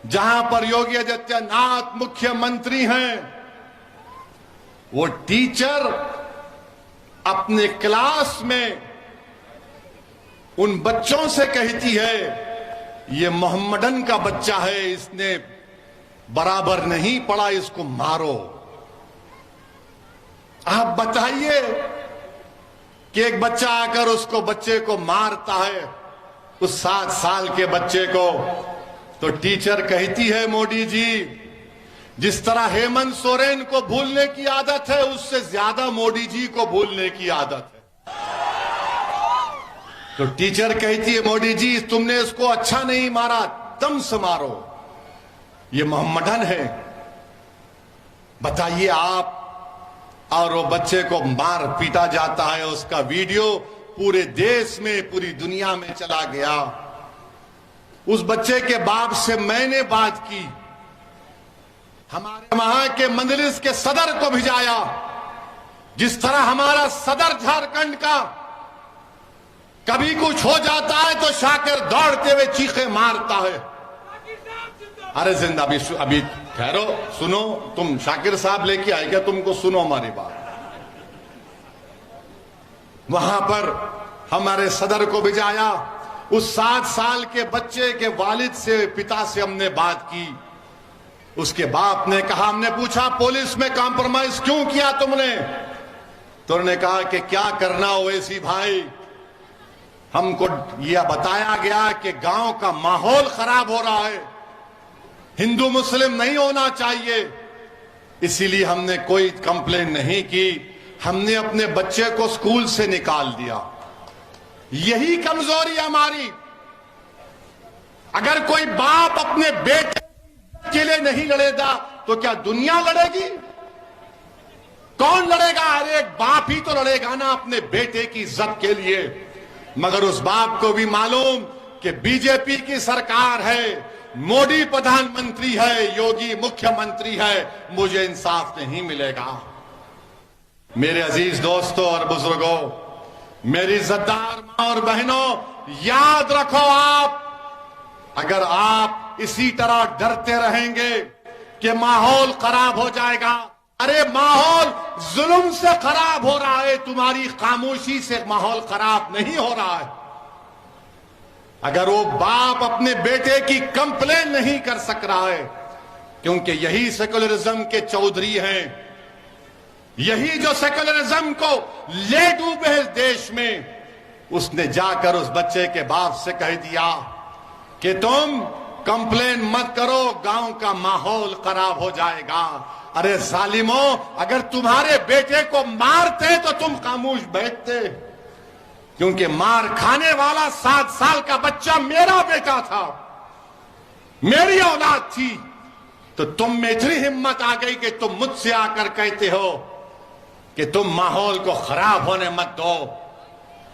S2: जहां पर योगी आदित्यनाथ मुख्यमंत्री हैं, वो टीचर अपने क्लास में उन बच्चों से कहती है, ये मोहम्मदन का बच्चा है, इसने बराबर नहीं पढ़ा, इसको मारो। आप बताइए कि एक बच्चा आकर उसको बच्चे को मारता है, उस 7 साल के बच्चे को, तो टीचर कहती है, मोदी जी, जिस तरह हेमंत सोरेन को भूलने की आदत है, उससे ज्यादा मोदी जी को भूलने की आदत है। तो टीचर कहती है, मोदी जी तुमने इसको अच्छा नहीं मारा, दम से मारो, ये मोहम्मदन है। बताइए आप। और वो बच्चे को मार पीटा जाता है, उसका वीडियो पूरे देश में, पूरी दुनिया में चला गया। उस बच्चे के बाप से मैंने बात की, हमारे वहां के मजलिस के सदर को भिजाया। जिस तरह हमारा सदर झारखंड का कभी कुछ हो जाता है तो शाकिर दौड़ते हुए चीखे मारता है। अरे जिंदा, अभी ठहरो, सुनो, तुम शाकिर साहब लेके आए क्या? तुमको सुनो हमारी बात। वहां पर हमारे सदर को भिजाया। उस 7 साल के बच्चे के वालिद से, पिता से हमने बात की। उसके बाप ने कहा, हमने पूछा पुलिस में कॉम्प्रोमाइज क्यों किया तुमने? तो उन्होंने कहा कि क्या करना ओवैसी भाई, हमको यह बताया गया कि गांव का माहौल खराब हो रहा है, हिंदू मुस्लिम नहीं होना चाहिए, इसीलिए हमने कोई कंप्लेन नहीं की, हमने अपने बच्चे को स्कूल से निकाल दिया। यही कमजोरी हमारी। अगर कोई बाप अपने बेटे के लिए नहीं लड़ेगा तो क्या दुनिया लड़ेगी? कौन लड़ेगा? अरे एक बाप ही तो लड़ेगा ना अपने बेटे की इज्जत के लिए। मगर उस बाप को भी मालूम कि बीजेपी की सरकार है, मोदी प्रधानमंत्री है, योगी मुख्यमंत्री है, मुझे इंसाफ नहीं मिलेगा। मेरे अजीज दोस्तों और बुजुर्गों, मेरी इज्जतदार मां और बहनों, याद रखो, आप अगर आप इसी तरह डरते रहेंगे कि माहौल खराब हो जाएगा, अरे माहौल जुल्म से खराब हो रहा है, तुम्हारी खामोशी से माहौल खराब नहीं हो रहा है। अगर वो बाप अपने बेटे की कंप्लेन नहीं कर सक रहा है, क्योंकि यही सेकुलरिज्म के चौधरी हैं, यही जो सेकुलरिज्म को ले डूबे इस देश में, उसने जाकर उस बच्चे के बाप से कह दिया कि तुम कंप्लेन मत करो, गांव का माहौल खराब हो जाएगा। अरे जालिमों, अगर तुम्हारे बेटे को मारते तो तुम खामोश बैठते, क्योंकि मार खाने वाला 7 साल का बच्चा मेरा बेटा था, मेरी औलाद थी। तो तुम में इतनी हिम्मत आ गई कि तुम मुझसे आकर कहते हो कि तुम माहौल को खराब होने मत दो।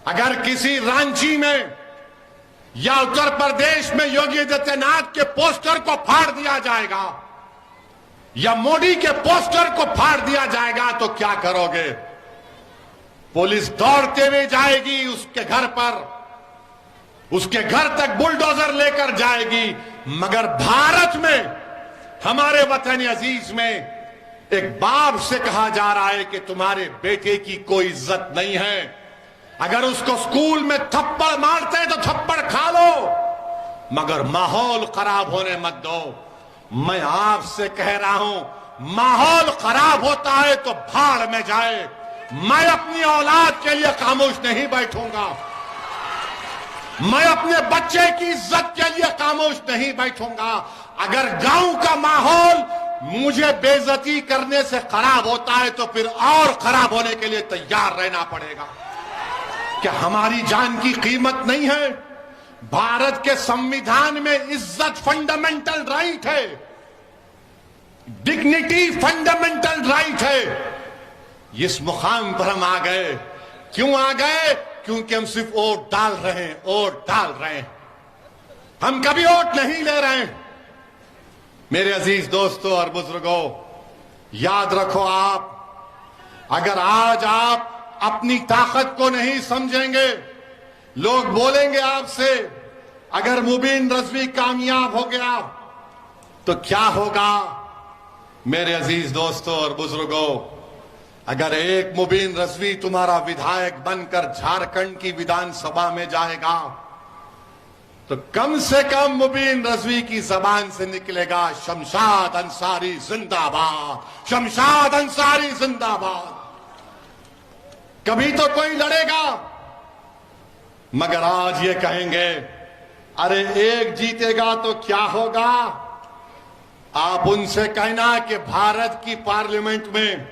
S2: अगर किसी रांची में या उत्तर प्रदेश में योगी आदित्यनाथ के पोस्टर को फाड़ दिया जाएगा या मोदी के पोस्टर को फाड़ दिया जाएगा तो क्या करोगे? पुलिस दौड़ते हुए जाएगी उसके घर पर, उसके घर तक बुलडोजर लेकर जाएगी। मगर भारत में, हमारे वतन अजीज में, एक बाप से कहा जा रहा है कि तुम्हारे बेटे की कोई इज्जत नहीं है। अगर उसको स्कूल में थप्पड़ मारते हैं तो थप्पड़ खा लो, मगर माहौल खराब होने मत दो। मैं आपसे कह रहा हूं, माहौल खराब होता है तो भाड़ में जाए। मैं अपनी औलाद के लिए खामोश नहीं बैठूंगा, मैं अपने बच्चे की इज्जत के लिए खामोश नहीं बैठूंगा। अगर गांव का माहौल मुझे बेइज्जती करने से खराब होता है तो फिर और खराब होने के लिए तैयार रहना पड़ेगा। क्या हमारी जान की कीमत नहीं है? भारत के संविधान में इज्जत फंडामेंटल राइट है, डिग्निटी फंडामेंटल राइट है। इस मुकाम पर हम आ गए, क्यों आ गए? क्योंकि हम सिर्फ वोट डाल रहे हैं, वोट डाल रहे हैं, हम कभी वोट नहीं ले रहे हैं। मेरे अजीज दोस्तों और बुजुर्गों, याद रखो, आप अगर आज आप अपनी ताकत को नहीं समझेंगे, लोग बोलेंगे आपसे अगर मुबीन रजवी कामयाब हो गया तो क्या होगा। मेरे अजीज दोस्तों और बुजुर्गों, अगर एक मुबीन रजवी तुम्हारा विधायक बनकर झारखंड की विधानसभा में जाएगा तो कम से कम मुबीन रजवी की जबान से निकलेगा शमशाद अंसारी जिंदाबाद, शमशाद अंसारी जिंदाबाद। कभी तो कोई लड़ेगा, मगर आज ये कहेंगे अरे एक जीतेगा तो क्या होगा। आप उनसे कहना कि भारत की पार्लियामेंट में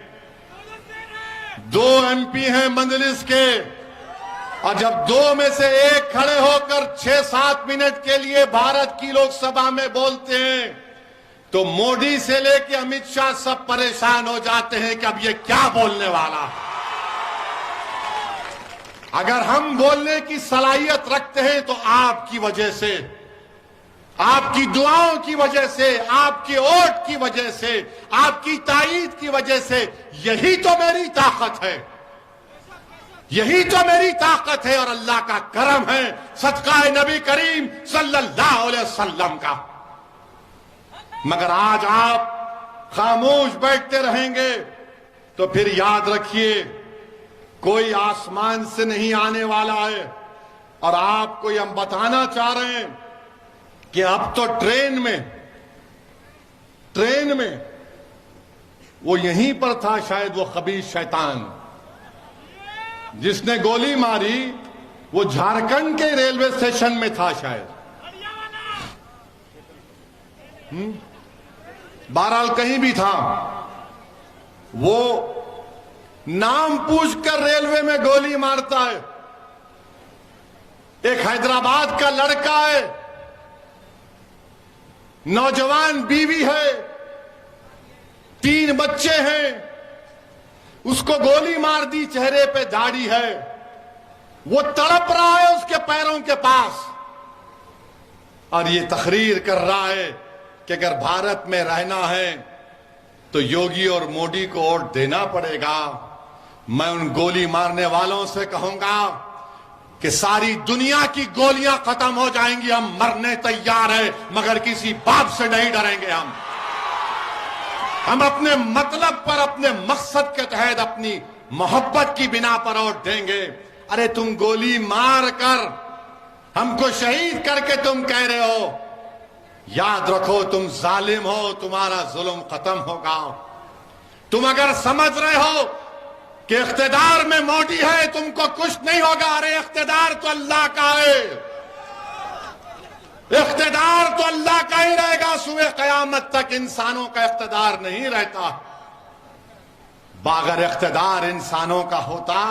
S2: 2 MP हैं मंजलिस के, और जब 2 में से एक खड़े होकर 6-7 मिनट के लिए भारत की लोकसभा में बोलते हैं तो मोदी से लेकर अमित शाह सब परेशान हो जाते हैं कि अब ये क्या बोलने वाला। अगर हम बोलने की सलाहियत रखते हैं तो आपकी वजह से, आपकी दुआओं की वजह से, आपके वोट की वजह से, आपकी ताईद की वजह से, यही तो मेरी ताकत है, यही तो मेरी ताकत है और अल्लाह का करम है, सदका नबी करीम सल्लल्लाहु अलैहि वसल्लम का। मगर आज आप खामोश बैठते रहेंगे तो फिर याद रखिए कोई आसमान से नहीं आने वाला है। और आपको हम बताना चाह रहे हैं कि अब तो ट्रेन में वो यहीं पर था, शायद वो खबीस शैतान जिसने गोली मारी वो झारखंड के रेलवे स्टेशन में था शायद, बहरहाल कहीं भी था। वो नाम पूछकर रेलवे में गोली मारता है। एक हैदराबाद का लड़का है, नौजवान बीवी है, 3 बच्चे हैं, उसको गोली मार दी, चेहरे पे दाढ़ी है, वो तड़प रहा है उसके पैरों के पास और ये तकरीर कर रहा है कि अगर भारत में रहना है तो योगी और मोदी को वोट देना पड़ेगा। मैं उन गोली मारने वालों से कहूंगा कि सारी दुनिया की गोलियां खत्म हो जाएंगी, हम मरने तैयार हैं, मगर किसी बाप से नहीं डरेंगे। हम अपने मतलब पर, अपने मकसद के तहत, अपनी मोहब्बत की बिना पर वोट देंगे। अरे तुम गोली मार कर हमको शहीद करके तुम कह रहे हो, याद रखो तुम जालिम हो, तुम्हारा जुल्म खत्म होगा। तुम अगर समझ रहे हो कि इख्तिदार में मोदी है तुमको कुछ नहीं होगा, अरे इख्तिदार तो अल्लाह का है, इख्तिदार तो अल्लाह का ही रहेगा, सुबह कयामत तक इंसानों का इख्तिदार नहीं रहता। अगर इख्तिदार इंसानों का होता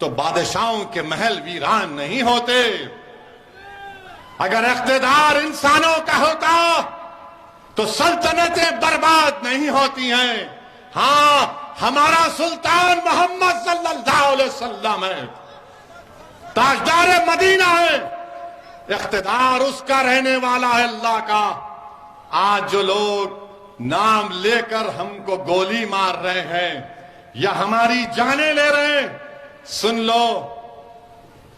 S2: तो बादशाहों के महल वीरान नहीं होते। अगर इख्तिदार इंसानों का होता तो सल्तनतें बर्बाद नहीं होती हैं। हां, हमारा सुल्तान मोहम्मद सल्लल्लाहु अलैहि वसल्लम है, ताजदार मदीना है, इख्तिदार उसका रहने वाला है, अल्लाह का। आज जो लोग नाम लेकर हमको गोली मार रहे हैं या हमारी जानें ले रहे हैं, सुन लो,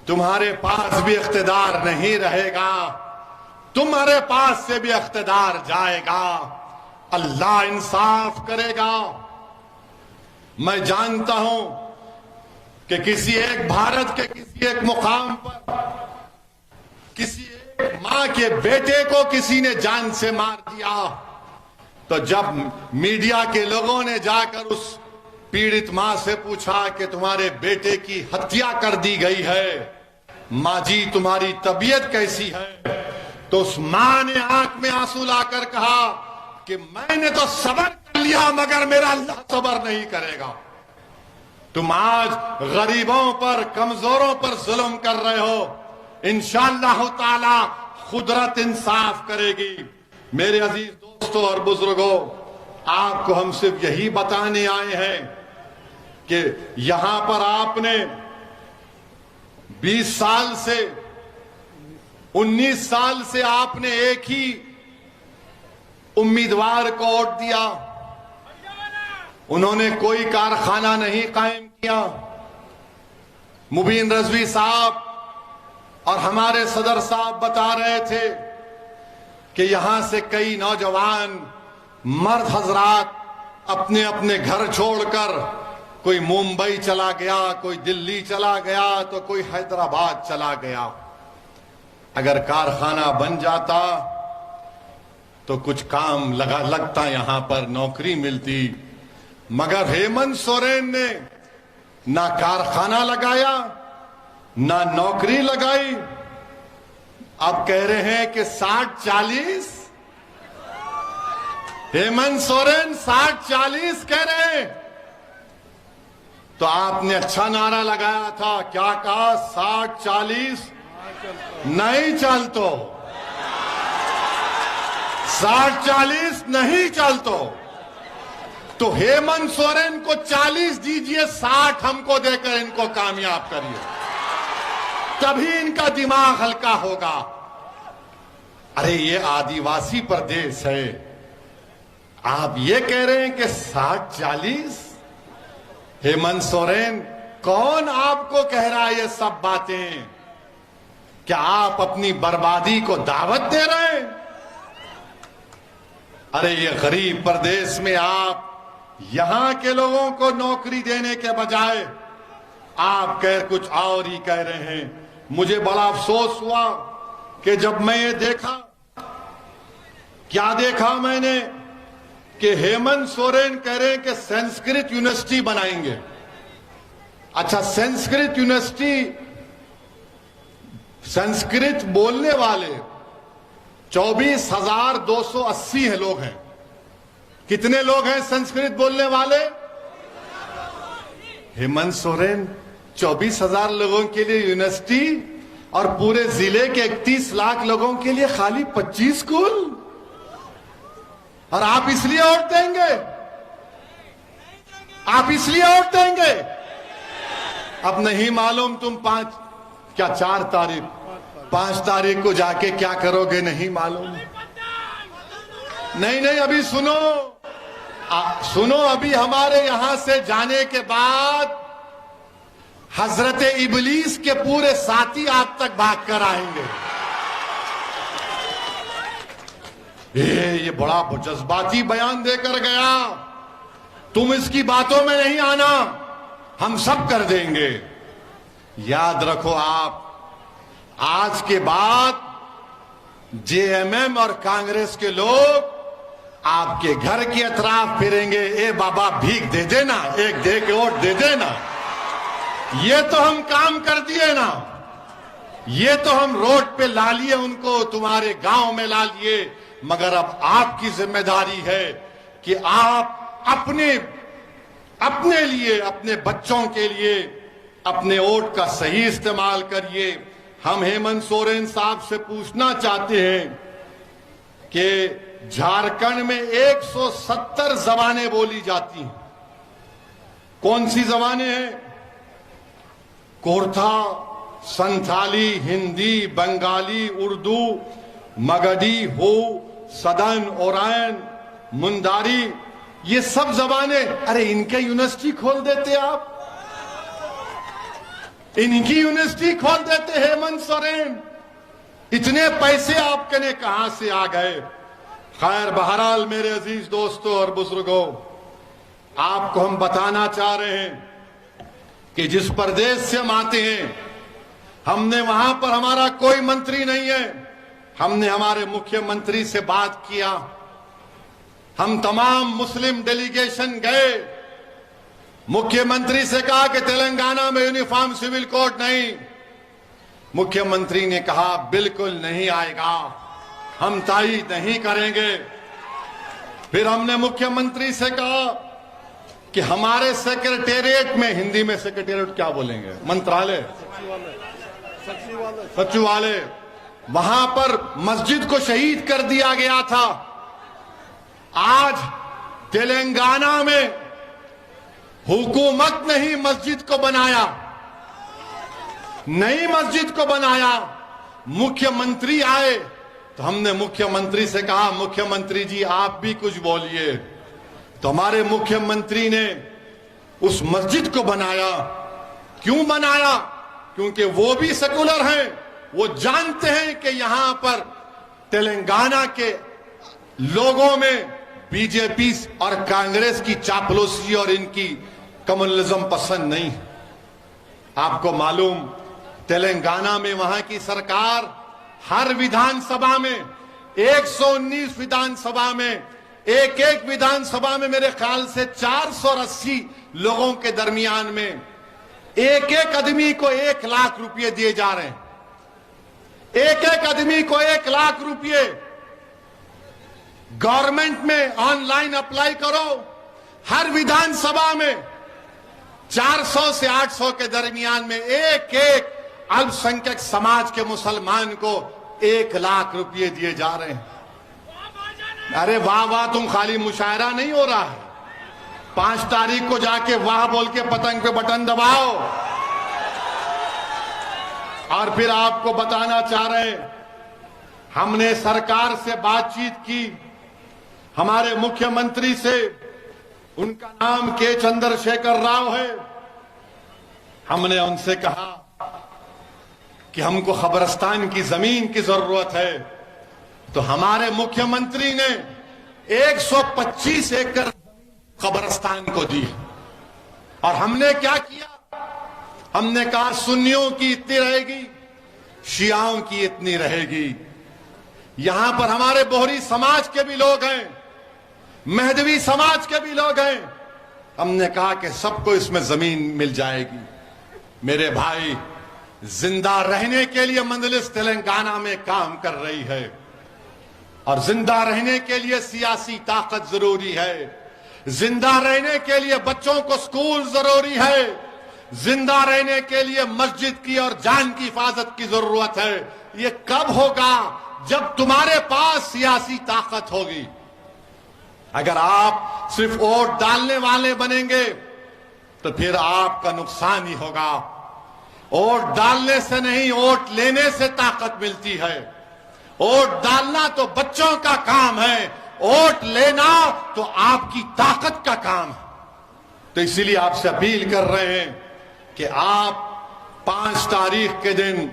S2: तुम्हारे पास भी इख्तिदार नहीं रहेगा, तुम्हारे पास से भी इख्तिदार जाएगा। अल्लाह इंसाफ करेगा। मैं जानता हूं कि किसी एक भारत के किसी एक मुकाम पर किसी एक मां के बेटे को किसी ने जान से मार दिया, तो जब मीडिया के लोगों ने जाकर उस पीड़ित मां से पूछा कि तुम्हारे बेटे की हत्या कर दी गई है, मां जी तुम्हारी तबीयत कैसी है, तो उस मां ने आंख में आंसू लाकर कहा कि मैंने तो सब्र कर लिया मगर मेरा अल्लाह सब्र नहीं करेगा। तुम आज गरीबों पर, कमजोरों पर जुल्म कर रहे हो, इंशाअल्लाह ताला खुदरत इंसाफ करेगी। मेरे अजीज दोस्तों और बुजुर्गों, आपको हम सिर्फ यही बताने आए हैं कि यहां पर आपने 20 साल से 19 साल से आपने एक ही उम्मीदवार को वोट दिया। उन्होंने कोई कारखाना नहीं कायम किया। मुबीन रजवी साहब और हमारे सदर साहब बता रहे थे कि यहां से कई नौजवान मर्द हजरात अपने अपने घर छोड़कर कोई मुंबई चला गया, कोई दिल्ली चला गया, तो कोई हैदराबाद चला गया। अगर कारखाना बन जाता तो कुछ काम लगता, यहां पर नौकरी मिलती। मगर हेमंत सोरेन ने ना कारखाना लगाया ना नौकरी लगाई। अब कह रहे हैं कि 60-40, हेमंत सोरेन 60-40 कह रहे हैं। तो आपने अच्छा नारा लगाया था, क्या कहा? 60-40 नहीं चल तो, 60-40 नहीं चल तो हेमंत सोरेन को 40 दीजिए, 60 हमको देकर इनको कामयाब करिए, तभी इनका दिमाग हल्का होगा। अरे ये आदिवासी प्रदेश है, आप ये कह रहे हैं कि 60-40? हेमंत सोरेन, कौन आपको कह रहा है ये सब बातें? क्या आप अपनी बर्बादी को दावत दे रहे हैं? अरे ये गरीब प्रदेश में आप यहां के लोगों को नौकरी देने के बजाय आप कुछ और ही कह रहे हैं। मुझे बड़ा अफसोस हुआ कि जब मैं ये देखा, क्या देखा मैंने कि हेमंत सोरेन कह रहे हैं कि संस्कृत यूनिवर्सिटी बनाएंगे। अच्छा, संस्कृत यूनिवर्सिटी, संस्कृत बोलने वाले 24,280 लोग हैं। कितने लोग हैं संस्कृत बोलने वाले? हेमंत सोरेन 24,000 लोगों के लिए यूनिवर्सिटी और पूरे जिले के 31 लाख लोगों के लिए खाली 25 स्कूल, और आप इसलिए वोट देंगे? आप इसलिए वोट देंगे? अब नहीं मालूम तुम 4 तारीख 5 तारीख को जाके क्या करोगे, नहीं मालूम। नहीं, अभी सुनो, सुनो, अभी हमारे यहां से जाने के बाद हजरत इबलीस के पूरे साथी आप तक भाग कर आएंगे। ये बड़ा जज्बाती बयान देकर गया, तुम इसकी बातों में नहीं आना, हम सब कर देंगे। याद रखो, आप आज के बाद जेएमएम और कांग्रेस के लोग आपके घर के अतराफ फिरेंगे। ए बाबा भीख दे देना, एक दे के वोट दे देना। ये तो हम काम कर दिए ना, ये तो हम रोड पे ला लिए उनको, तुम्हारे गांव में ला लिए। मगर अब आपकी जिम्मेदारी है कि आप अपने लिए, अपने बच्चों के लिए अपने वोट का सही इस्तेमाल करिए। हम हेमंत सोरेन साहब से पूछना चाहते हैं कि झारखंड में 170 जबानें बोली जाती हैं। कौन सी जबानें हैं? कोरथा, संथाली, हिंदी, बंगाली, उर्दू, मगधी, हो, सदन, ओरायन, मुंदारी, ये सब जबानें। अरे इनके यूनिवर्सिटी खोल देते आप, इनकी यूनिवर्सिटी खोल देते हेमंत सोरेन। इतने पैसे आपके ने कहां से आ गए? खैर, बहरहाल मेरे अजीज दोस्तों और बुजुर्गों, आपको हम बताना चाह रहे हैं कि जिस प्रदेश से हम आते हैं, हमने वहां पर, हमारा कोई मंत्री नहीं है, हमने हमारे मुख्यमंत्री से बात किया। हम तमाम मुस्लिम डेलीगेशन गए, मुख्यमंत्री से कहा कि तेलंगाना में यूनिफॉर्म सिविल कोड नहीं। मुख्यमंत्री ने कहा बिल्कुल नहीं आएगा, हम तायीद नहीं करेंगे। फिर हमने मुख्यमंत्री से कहा कि हमारे सेक्रेटेरिएट में, हिंदी में सेक्रेटेरिएट क्या बोलेंगे, मंत्रालय, सचिवालय, वहां पर मस्जिद को शहीद कर दिया गया था। आज तेलंगाना में हुकूमत ने ही मस्जिद को बनाया। नई मस्जिद को बनाया, मुख्यमंत्री आए तो हमने मुख्यमंत्री से कहा, मुख्यमंत्री जी आप भी कुछ बोलिए। तो हमारे मुख्यमंत्री ने उस मस्जिद को बनाया। क्यों बनाया? क्योंकि वो भी सेकुलर हैं, वो जानते हैं कि यहां पर तेलंगाना के लोगों में बीजेपी और कांग्रेस की चापलूसी और इनकी कम्युनलिज्म पसंद नहीं। आपको मालूम, तेलंगाना में वहां की सरकार हर विधानसभा में 119 विधानसभा में एक विधानसभा में मेरे ख्याल से 480 लोगों के दरमियान में एक आदमी को 1 लाख रुपए दिए जा रहे हैं। एक आदमी को 1 लाख रुपए गवर्नमेंट में ऑनलाइन अप्लाई करो। हर विधानसभा में 400 से 800 के दरमियान में एक अल्पसंख्यक समाज के मुसलमान को 1 लाख रुपए दिए जा रहे हैं। अरे वाह वाह, तुम खाली मुशायरा नहीं हो रहा है। 5 तारीख को जाके वाह बोल के पतंग पे बटन दबाओ। और फिर आपको बताना चाह रहे हैं, हमने सरकार से बातचीत की, हमारे मुख्यमंत्री से, उनका नाम के चंद्रशेखर राव है। हमने उनसे कहा कि हमको खबरस्तान की जमीन की जरूरत है। तो हमारे मुख्यमंत्री ने 125 एकड़ कब्रिस्तान को दी। और हमने क्या किया? हमने कहा सुन्नियों की इतनी रहेगी, शियाओं की इतनी रहेगी। यहां पर हमारे बोहरी समाज के भी लोग हैं, मेहदवी समाज के भी लोग हैं। हमने कहा कि सबको इसमें जमीन मिल जाएगी। मेरे भाई, जिंदा रहने के लिए मंजलिस तेलंगाना में काम कर रही है, और जिंदा रहने के लिए सियासी ताकत जरूरी है। जिंदा रहने के लिए बच्चों को स्कूल जरूरी है। जिंदा रहने के लिए मस्जिद की और जान की हिफाजत की जरूरत है। ये कब होगा? जब तुम्हारे पास सियासी ताकत होगी। अगर आप सिर्फ वोट डालने वाले बनेंगे तो फिर आपका नुकसान ही होगा। वोट डालने से नहीं, वोट लेने से ताकत मिलती है। वोट डालना तो बच्चों का काम है, वोट लेना तो आपकी ताकत का काम है। तो इसीलिए आपसे अपील कर रहे हैं कि आप 5 तारीख के दिन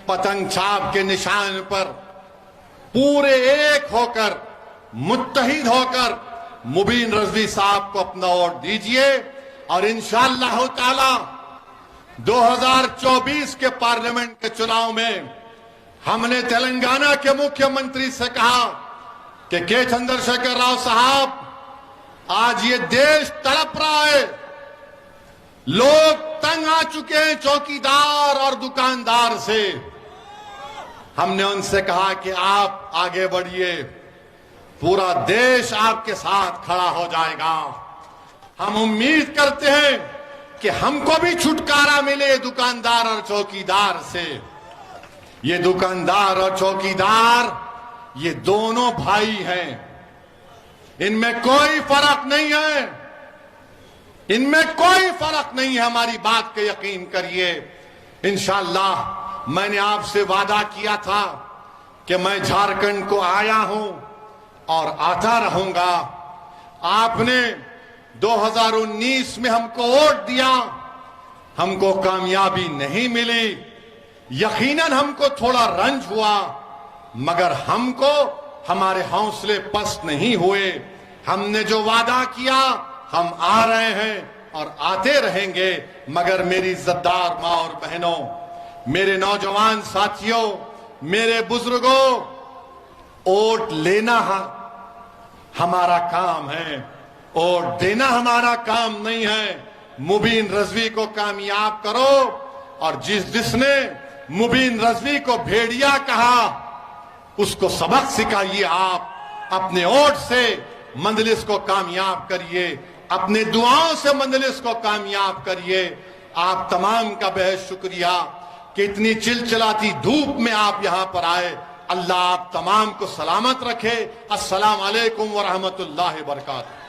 S2: पतंग छाप के निशान पर पूरे एक होकर, मुत्तहिद होकर मुबीन रजवी साहब को अपना वोट दीजिए। और इंशाअल्लाह ताला 2024 के पार्लियामेंट के चुनाव में हमने तेलंगाना के मुख्यमंत्री से कहा कि के चंद्रशेखर राव साहब, आज ये देश तड़प रहा है। लोग तंग आ चुके हैं चौकीदार और दुकानदार से। हमने उनसे कहा कि आप आगे बढ़िए, पूरा देश आपके साथ खड़ा हो जाएगा। हम उम्मीद करते हैं कि हमको भी छुटकारा मिले दुकानदार और चौकीदार से। ये दुकानदार और चौकीदार, ये दोनों भाई हैं, इनमें कोई फर्क नहीं है। इनमें कोई फर्क नहीं है। हमारी बात पे यकीन करिए। इंशाअल्लाह मैंने आपसे वादा किया था कि मैं झारखंड को आया हूं और आता रहूंगा। आपने 2019 में हमको वोट दिया, हमको कामयाबी नहीं मिली। यकीनन हमको थोड़ा रंज हुआ, मगर हमको हमारे हौसले पस्त नहीं हुए। हमने जो वादा किया, हम आ रहे हैं और आते रहेंगे। मगर मेरी इज्जतदार मां और बहनों, मेरे नौजवान साथियों, मेरे बुजुर्गों, वोट लेना हमारा काम है, वोट देना हमारा काम नहीं है। मुबीन रजवी को कामयाब करो। और जिसने मुबीन रजवी को भेड़िया कहा, उसको सबक सिखाइए। आप अपने वोट से मंजलिस को कामयाब करिए, अपने दुआओं से मंजलिस को कामयाब करिए। आप तमाम का बेहद शुक्रिया कि इतनी चिलचिलाती धूप में आप यहां पर आए। अल्लाह आप तमाम को सलामत रखे। अस्सलाम वालेकुम व रहमतुल्लाहि व बरकातहू।